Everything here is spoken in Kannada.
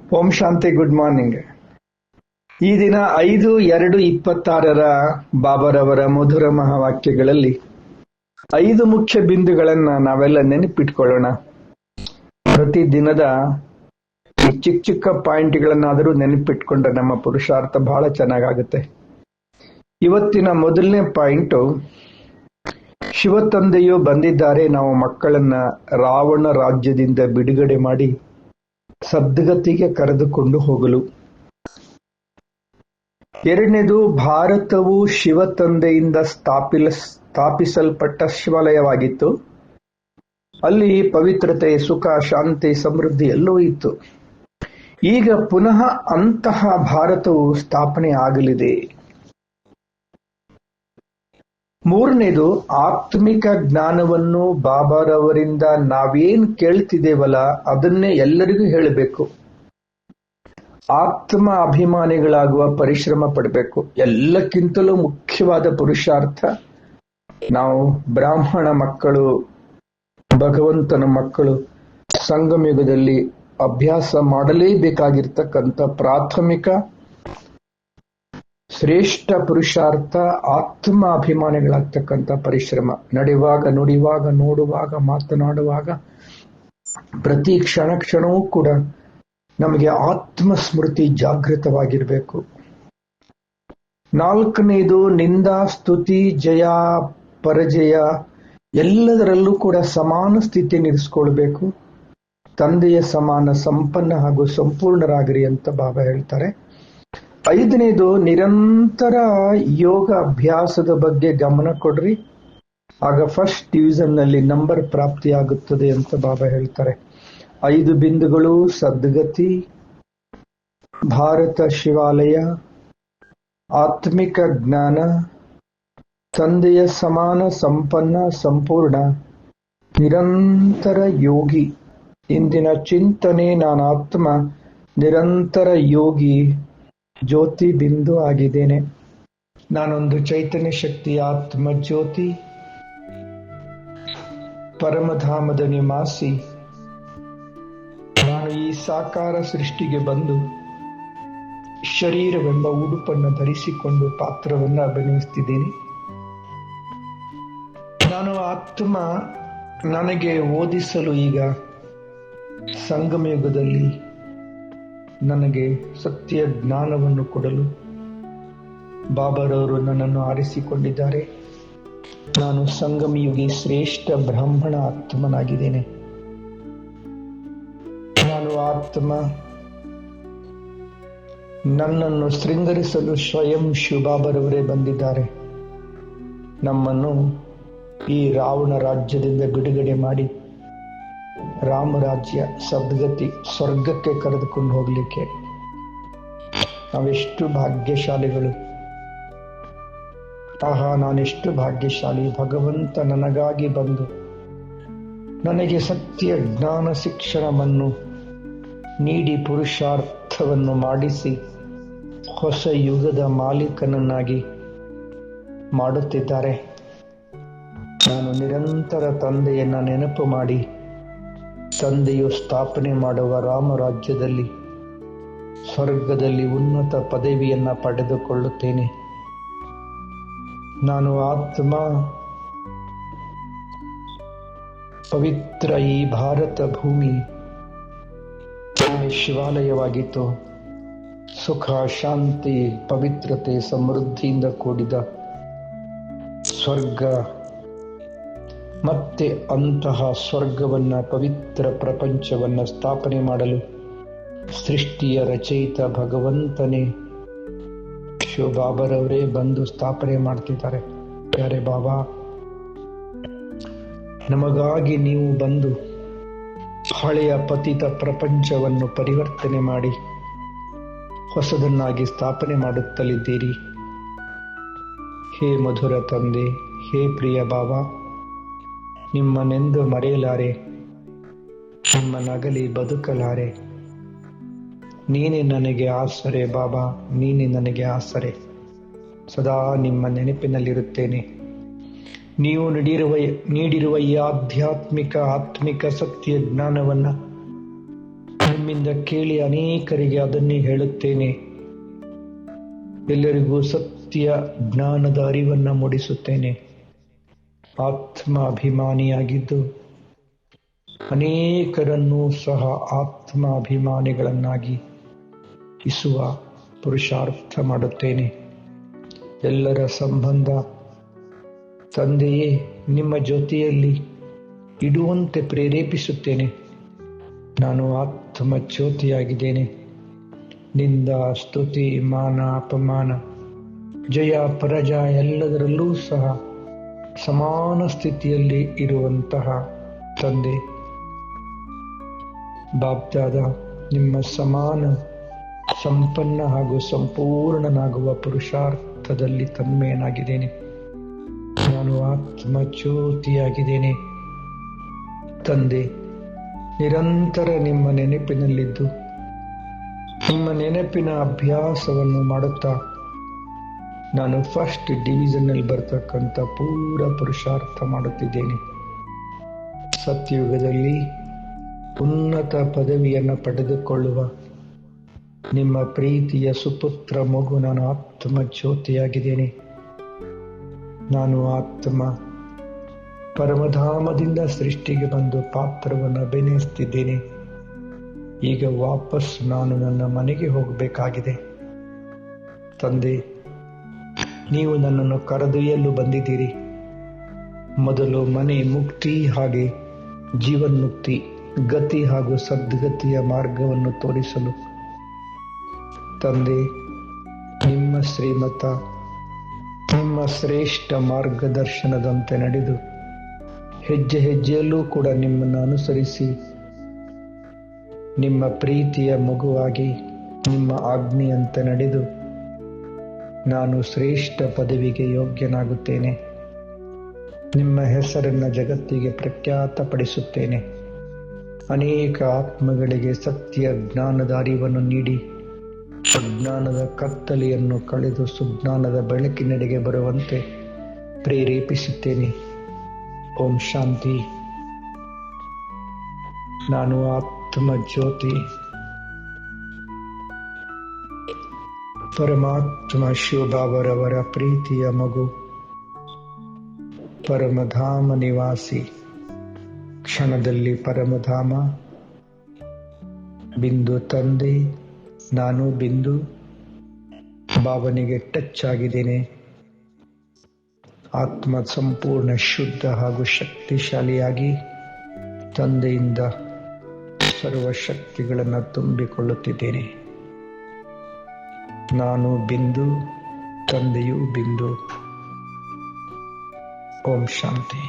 ಓಂ ಶಾಂತಿ. Good morning. ಈ ದಿನ 5/2/26 ಬಾಬಾರವರ ಮಧುರ ಮಹಾವಾಕ್ಯಗಳಲ್ಲಿ 5 ಮುಖ್ಯ ಬಿಂದುಗಳನ್ನ ನಾವೆಲ್ಲ ನೆನಪಿಟ್ಕೊಳ್ಳೋಣ. ಪ್ರತಿ ದಿನದ ಚಿಕ್ಕ ಚಿಕ್ಕ ಪಾಯಿಂಟ್ಗಳನ್ನಾದರೂ ನೆನಪಿಟ್ಕೊಂಡ್ರೆ ನಮ್ಮ ಪುರುಷಾರ್ಥ ಬಹಳ ಚೆನ್ನಾಗಾಗುತ್ತೆ. ಇವತ್ತಿನ ಮೊದಲನೇ ಪಾಯಿಂಟು, ಶಿವ ತಂದೆಯು ಬಂದಿದ್ದಾರೆ ನಾವು ಮಕ್ಕಳನ್ನ ರಾವಣ ರಾಜ್ಯದಿಂದ ಬಿಡುಗಡೆ ಮಾಡಿ ಸದ್ಗತಿಗೆ ಕರೆದುಕೊಂಡು ಹೋಗಲು. ಎರಡನೇದು, ಭಾರತವು ಶಿವ ತಂದೆಯಿಂದ ಸ್ಥಾಪಿಸಲ್ಪಟ್ಟ ಶಿವಾಲಯವಾಗಿತ್ತು. ಅಲ್ಲಿ ಪವಿತ್ರತೆ, ಸುಖ, ಶಾಂತಿ, ಸಮೃದ್ಧಿ ಎಲ್ಲವೂ ಇತ್ತು. ಈಗ ಪುನಃ ಅಂತಹ ಭಾರತವು ಸ್ಥಾಪನೆ ಆಗಲಿದೆ. ಮೂರನೇದು, ಆತ್ಮಿಕ ಜ್ಞಾನವನ್ನು ಬಾಬಾರವರಿಂದ ನಾವೇನ್ ಕೇಳ್ತಿದ್ದೇವಲ್ಲ ಅದನ್ನೇ ಎಲ್ಲರಿಗೂ ಹೇಳಬೇಕು. ಆತ್ಮ ಅಭಿಮಾನಿಗಳಾಗುವ ಪರಿಶ್ರಮ ಪಡಬೇಕು. ಎಲ್ಲಕ್ಕಿಂತಲೂ ಮುಖ್ಯವಾದ ಪುರುಷಾರ್ಥ, ನಾವು ಬ್ರಾಹ್ಮಣ ಮಕ್ಕಳು, ಭಗವಂತನ ಮಕ್ಕಳು, ಸಂಗಮಯುಗದಲ್ಲಿ ಅಭ್ಯಾಸ ಮಾಡಲೇಬೇಕಾಗಿರ್ತಕ್ಕಂಥ ಪ್ರಾಥಮಿಕ ಶ್ರೇಷ್ಠ ಪುರುಷಾರ್ಥ ಆತ್ಮ ಅಭಿಮಾನಿಗಳಾಗ್ತಕ್ಕಂಥ ಪರಿಶ್ರಮ. ನಡೆಯುವಾಗ, ನುಡಿಯುವಾಗ, ನೋಡುವಾಗ, ಮಾತನಾಡುವಾಗ, ಪ್ರತಿ ಕ್ಷಣವೂ ಕೂಡ ನಮಗೆ ಆತ್ಮ ಸ್ಮೃತಿ ಜಾಗೃತವಾಗಿರಬೇಕು. ನಾಲ್ಕನೇದು, ನಿಂದಾ, ಸ್ತುತಿ, ಜಯ, ಪರಾಜಯ ಎಲ್ಲದರಲ್ಲೂ ಕೂಡ ಸಮಾನ ಸ್ಥಿತಿಯನ್ನು ಇರಿಸ್ಕೊಳ್ಬೇಕು. ತಂದೆಯ ಸಮಾನ ಸಂಪನ್ನ ಹಾಗೂ ಸಂಪೂರ್ಣರಾಗಿರಿ ಅಂತ ಬಾಬಾ ಹೇಳ್ತಾರೆ. ಐದನೇದು, ನಿರಂತರ ಯೋಗ ಅಭ್ಯಾಸದ ಬಗ್ಗೆ ಗಮನ ಕೊಡ್ರಿ, ಆಗ ಫಸ್ಟ್ ಡಿವಿಷನ್ ನಲ್ಲಿ ನಂಬರ್ ಪ್ರಾಪ್ತಿಯಾಗುತ್ತದೆ ಅಂತ ಬಾಬಾ ಹೇಳ್ತಾರೆ. 5 ಬಿಂದುಗಳು: ಸದ್ಗತಿ, ಭಾರತ ಶಿವಾಲಯ, ಆತ್ಮಿಕ ಜ್ಞಾನ, ತಂದೆಯ ಸಮಾನ ಸಂಪನ್ನ ಸಂಪೂರ್ಣ, ನಿರಂತರ ಯೋಗಿ. ಇಂದಿನ ಚಿಂತನೆ, ನಾನು ಆತ್ಮ ನಿರಂತರ ಯೋಗಿ, ಜ್ಯೋತಿ ಬಿಂದು ಆಗಿದ್ದೇನೆ. ನಾನೊಂದು ಚೈತನ್ಯ ಶಕ್ತಿ ಆತ್ಮ ಜ್ಯೋತಿ, ಪರಮಧಾಮದ ನಿವಾಸಿ. ನಾನು ಈ ಸಾಕಾರ ಸೃಷ್ಟಿಗೆ ಬಂದು ಶರೀರವೆಂಬ ಉಡುಪನ್ನು ಧರಿಸಿಕೊಂಡು ಪಾತ್ರವನ್ನು ಅಭಿನಯಿಸುತ್ತಿದ್ದೇನೆ. ನಾನು ಆತ್ಮ. ನನಗೆ ಓದಿಸಲು ಈಗ ಸಂಗಮಯುಗದಲ್ಲಿ ನನಗೆ ಸತ್ಯ ಜ್ಞಾನವನ್ನು ಕೊಡಲು ಬಾಬಾರವರು ನನ್ನನ್ನು ಆರಿಸಿಕೊಂಡಿದ್ದಾರೆ. ನಾನು ಸಂಗಮಯುಗಿ ಶ್ರೇಷ್ಠ ಬ್ರಾಹ್ಮಣ ಆತ್ಮನಾಗಿದ್ದೇನೆ. ನಾನು ಆತ್ಮ. ನನ್ನನ್ನು ಶೃಂಗರಿಸಲು ಸ್ವಯಂ ಶಿವಬಾಬರವರೇ ಬಂದಿದ್ದಾರೆ. ನಮ್ಮನ್ನು ಈ ರಾವಣ ರಾಜ್ಯದಿಂದ ಬಿಡುಗಡೆ ಮಾಡಿ ರಾಮರಾಜ್ಯ, ಸದ್ಗತಿ, ಸ್ವರ್ಗಕ್ಕೆ ಕರೆದುಕೊಂಡು ಹೋಗ್ಲಿಕ್ಕೆ ನಾವೆಷ್ಟು ಭಾಗ್ಯಶಾಲಿಗಳು. ಆಹಾ, ನಾನೆಷ್ಟು ಭಾಗ್ಯಶಾಲಿ. ಭಗವಂತ ನನಗಾಗಿ ಬಂದು ನನಗೆ ಸತ್ಯ ಜ್ಞಾನ ಶಿಕ್ಷಣವನ್ನು ನೀಡಿ ಪುರುಷಾರ್ಥವನ್ನು ಮಾಡಿಸಿ ಹೊಸ ಯುಗದ ಮಾಲೀಕನನ್ನಾಗಿ ಮಾಡುತ್ತಿದ್ದಾರೆ. ನಾನು ನಿರಂತರ ತಂದೆಯನ್ನ ನೆನಪು ಮಾಡಿ ತಂದೆಯು ಸ್ಥಾಪನೆ ಮಾಡುವ ರಾಮರಾಜ್ಯದಲ್ಲಿ, ಸ್ವರ್ಗದಲ್ಲಿ ಉನ್ನತ ಪದವಿಯನ್ನ ಪಡೆದುಕೊಳ್ಳುತ್ತೇನೆ. ನಾನು ಆತ್ಮ. ಪವಿತ್ರ ಈ ಭಾರತ ಭೂಮಿ ಶಿವಾಲಯವಾಗಿತ್ತು. ಸುಖ, ಶಾಂತಿ, ಪವಿತ್ರತೆ, ಸಮೃದ್ಧಿಯಿಂದ ಕೂಡಿದ ಸ್ವರ್ಗ. ಮತ್ತೆ ಅಂತಹ ಸ್ವರ್ಗವನ್ನ, ಪವಿತ್ರ ಪ್ರಪಂಚವನ್ನ ಸ್ಥಾಪನೆ ಮಾಡಲು ಸೃಷ್ಟಿಯ ರಚಯಿತ ಭಗವಂತನೇ ಶಿವಬಾಬರವರೇ ಬಂದು ಸ್ಥಾಪನೆ ಮಾಡ್ತಿದ್ದಾರೆ. ಯಾರೇ ಬಾಬಾ, ನಮಗಾಗಿ ನೀವು ಬಂದು ಹಳೆಯ ಪತಿತ ಪ್ರಪಂಚವನ್ನು ಪರಿವರ್ತನೆ ಮಾಡಿ ಹೊಸದನ್ನಾಗಿ ಸ್ಥಾಪನೆ ಮಾಡುತ್ತಲಿದ್ದೀರಿ. ಹೇ ಮಧುರ ತಂದೆ, ಹೇ ಪ್ರಿಯ ಬಾಬಾ, ನಿಮ್ಮನೆಂದು ಮರೆಯಲಾರೆ, ನಿಮ್ಮನಗಲಿ ಬದುಕಲಾರೆ. ನೀನೇ ನನಗೆ ಆಸರೆ ಬಾಬಾ, ನೀನೇ ನನಗೆ ಆಸರೆ. ಸದಾ ನಿಮ್ಮ ನೆನಪಿನಲ್ಲಿರುತ್ತೇನೆ. ನೀವು ನೀಡಿರುವ ಈ ಆಧ್ಯಾತ್ಮಿಕ ಆತ್ಮಿಕ ಸತ್ಯ ಜ್ಞಾನವನ್ನು ನಿಮ್ಮಿಂದ ಕೇಳಿ ಅನೇಕರಿಗೆ ಅದನ್ನೇ ಹೇಳುತ್ತೇನೆ. ಎಲ್ಲರಿಗೂ ಸತ್ಯ ಜ್ಞಾನದ ಅರಿವನ್ನು ಮೂಡಿಸುತ್ತೇನೆ. ಆತ್ಮ ಅಭಿಮಾನಿಯಾಗಿದ್ದು ಅನೇಕರನ್ನೂ ಸಹ ಆತ್ಮ ಅಭಿಮಾನಿಗಳನ್ನಾಗಿ ಇಸುವ ಪುರುಷಾರ್ಥ ಮಾಡುತ್ತೇನೆ. ಎಲ್ಲರ ಸಂಬಂಧ ತಂದೆಯೇ ನಿಮ್ಮ ಜೊತೆಯಲ್ಲಿ ಇಡುವಂತೆ ಪ್ರೇರೇಪಿಸುತ್ತೇನೆ. ನಾನು ಆತ್ಮ ಜ್ಯೋತಿಯಾಗಿದ್ದೇನೆ. ನಿಂದ, ಸ್ತುತಿ, ಮಾನ, ಅಪಮಾನ, ಜಯ, ಪರಾಜಯ ಎಲ್ಲದರಲ್ಲೂ ಸಹ ಸಮಾನ ಸ್ಥಿತಿಯಲ್ಲಿ ಇರುವಂತಹ ತಂದೆ ಬಾಬ್ದಾದ ನಿಮ್ಮ ಸಮಾನ ಸಂಪನ್ನ ಹಾಗೂ ಸಂಪೂರ್ಣನಾಗುವ ಪುರುಷಾರ್ಥದಲ್ಲಿ ತನ್ಮಯನಾಗಿದ್ದೇನೆ. ನಾನು ಆತ್ಮ ಜ್ಯೋತಿಯಾಗಿದ್ದೇನೆ. ತಂದೆ, ನಿರಂತರ ನಿಮ್ಮ ನೆನಪಿನಲ್ಲಿದ್ದು ನಿಮ್ಮ ನೆನಪಿನ ಅಭ್ಯಾಸವನ್ನು ಮಾಡುತ್ತಾ ನಾನು ಫಸ್ಟ್ ಡಿವಿಷನ್ನಲ್ಲಿ ಬರ್ತಕ್ಕಂಥ ಪೂರ ಪುರುಷಾರ್ಥ ಮಾಡುತ್ತಿದ್ದೇನೆ. ಸತ್ಯಯುಗದಲ್ಲಿ ಉನ್ನತ ಪದವಿಯನ್ನು ಪಡೆದುಕೊಳ್ಳುವ ನಿಮ್ಮ ಪ್ರೀತಿಯ ಸುಪುತ್ರ ಮಗು ನಾನು ಆತ್ಮ ಜ್ಯೋತಿಯಾಗಿದ್ದೇನೆ. ನಾನು ಆತ್ಮ ಪರಮಧಾಮದಿಂದ ಸೃಷ್ಟಿಗೆ ಬಂದು ಪಾತ್ರವನ್ನು ಅಭಿನಯಿಸುತ್ತಿದ್ದೇನೆ. ಈಗ ವಾಪಸ್ ನಾನು ನನ್ನ ಮನೆಗೆ ಹೋಗಬೇಕಾಗಿದೆ. ತಂದೆ, ನೀವು ನನ್ನನ್ನು ಕರೆದೊಯ್ಯಲು ಬಂದಿದ್ದೀರಿ. ಮೊದಲು ಮನೆ ಮುಕ್ತಿ ಹಾಗೆ ಜೀವನ್ಮುಕ್ತಿ ಗತಿ ಹಾಗೂ ಸದ್ಗತಿಯ ಮಾರ್ಗವನ್ನು ತೋರಿಸಲು ತಂದೆ, ನಿಮ್ಮ ಶ್ರೀಮತ, ನಿಮ್ಮ ಶ್ರೇಷ್ಠ ಮಾರ್ಗದರ್ಶನದಂತೆ ನಡೆದು ಹೆಜ್ಜೆ ಹೆಜ್ಜೆಯಲ್ಲೂ ಕೂಡ ನಿಮ್ಮನ್ನು ಅನುಸರಿಸಿ ನಿಮ್ಮ ಪ್ರೀತಿಯ ಮಗುವಾಗಿ ನಿಮ್ಮ ಆಜ್ಞೆಯಂತೆ ನಡೆದು ನಾನು ಶ್ರೇಷ್ಠ ಪದವಿಗೆ ಯೋಗ್ಯನಾಗುತ್ತೇನೆ. ನಿಮ್ಮ ಹೆಸರನ್ನು ಜಗತ್ತಿಗೆ ಪ್ರಖ್ಯಾತಪಡಿಸುತ್ತೇನೆ. ಅನೇಕ ಆತ್ಮಗಳಿಗೆ ಸತ್ಯ ಜ್ಞಾನದ ಅರಿವನ್ನು ನೀಡಿ ಅಜ್ಞಾನದ ಕತ್ತಲೆಯನ್ನು ಕಳೆದು ಸುಜ್ಞಾನದ ಬೆಳಕಿನೆಡೆಗೆ ಬರುವಂತೆ ಪ್ರೇರೇಪಿಸುತ್ತೇನೆ. ಓಂ ಶಾಂತಿ. ನಾನು ಆತ್ಮ ಜ್ಯೋತಿ, ಪರಮಾತ್ಮ ಶಿವಬಾಬರವರ ಪ್ರೀತಿಯ ಮಗು, ಪರಮಧಾಮ ನಿವಾಸಿ. ಕ್ಷಣದಲ್ಲಿ ಪರಮಧಾಮ ಬಿಂದು ತಂದೆ, ನಾನು ಬಿಂದು ಭಾವನೆಗೆ ಟಚ್ ಆಗಿದ್ದೇನೆ. ಆತ್ಮ ಸಂಪೂರ್ಣ ಶುದ್ಧ ಹಾಗೂ ಶಕ್ತಿಶಾಲಿಯಾಗಿ ತಂದೆಯಿಂದ ಸರ್ವಶಕ್ತಿಗಳನ್ನು ತುಂಬಿಕೊಳ್ಳುತ್ತಿದ್ದೇನೆ. ನಾನು ಬಿಂದು, ತಂದೆಯು ಬಿಂದು. ಓಂ ಶಾಂತಿ.